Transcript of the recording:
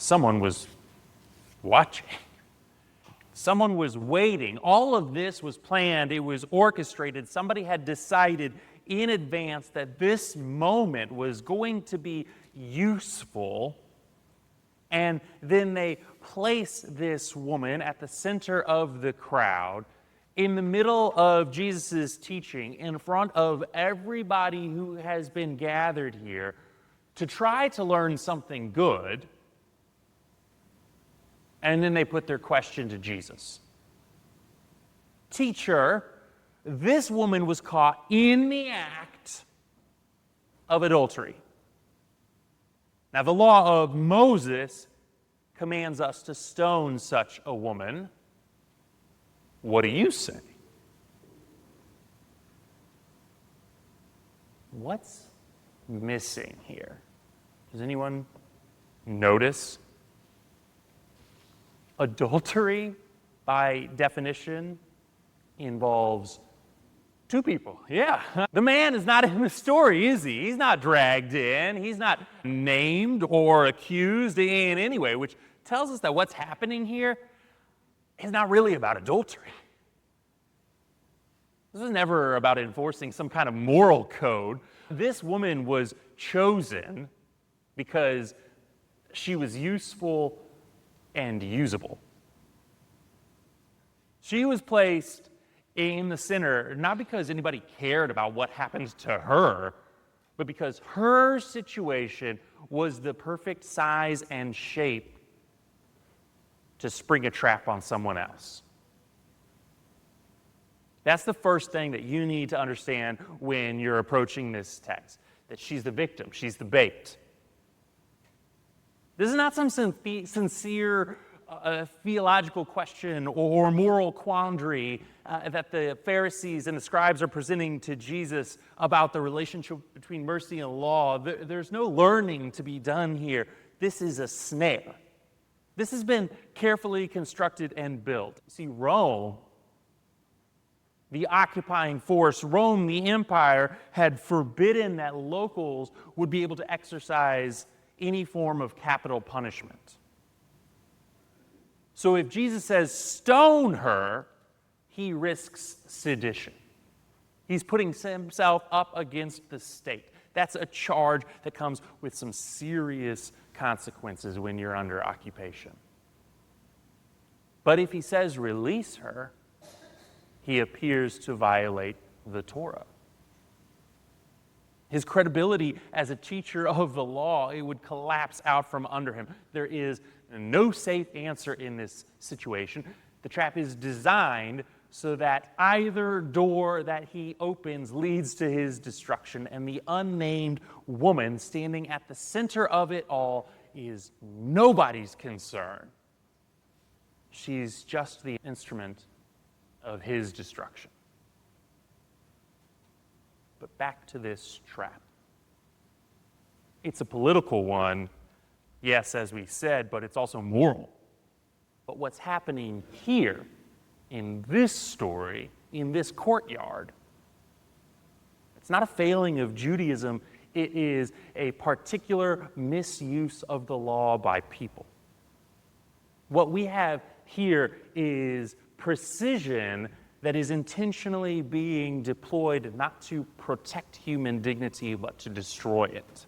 Someone was watching. Someone was waiting. All of this was planned. It was orchestrated. Somebody had decided in advance that this moment was going to be useful. And then they place this woman at the center of the crowd, in the middle of Jesus' teaching, in front of everybody who has been gathered here, to try to learn something good. And then they put their question to Jesus. Teacher, this woman was caught in the act of adultery. Now, the law of Moses commands us to stone such a woman. What do you say? What's missing here? Does anyone notice? Adultery, by definition, involves two people. Yeah. The man is not in the story, is he? He's not dragged in. He's not named or accused in any way, which tells us that what's happening here is not really about adultery. This is never about enforcing some kind of moral code. This woman was chosen because she was useful and usable. She was placed in the center, not because anybody cared about what happened to her, but because her situation was the perfect size and shape to spring a trap on someone else. That's the first thing that you need to understand when you're approaching this text, that she's the victim, she's the bait. This is not some sincere theological question or moral quandary that the Pharisees and the scribes are presenting to Jesus about the relationship between mercy and law. There's no learning to be done here. This is a snare. This has been carefully constructed and built. See, Rome, the occupying force, Rome, the empire, had forbidden that locals would be able to exercise any form of capital punishment. So if Jesus says, stone her, he risks sedition. He's putting himself up against the state. That's a charge that comes with some serious consequences when you're under occupation. But if he says release her, he appears to violate the Torah. His credibility as a teacher of the law, it would collapse out from under him. There is no safe answer in this situation. The trap is designed so that either door that he opens leads to his destruction, and the unnamed woman standing at the center of it all is nobody's concern. She's just the instrument of his destruction. But back to this trap. It's a political one, yes, as we said, but it's also moral. But what's happening here in this story, in this courtyard, it's not a failing of Judaism, it is a particular misuse of the law by people. What we have here is precision that is intentionally being deployed not to protect human dignity, but to destroy it.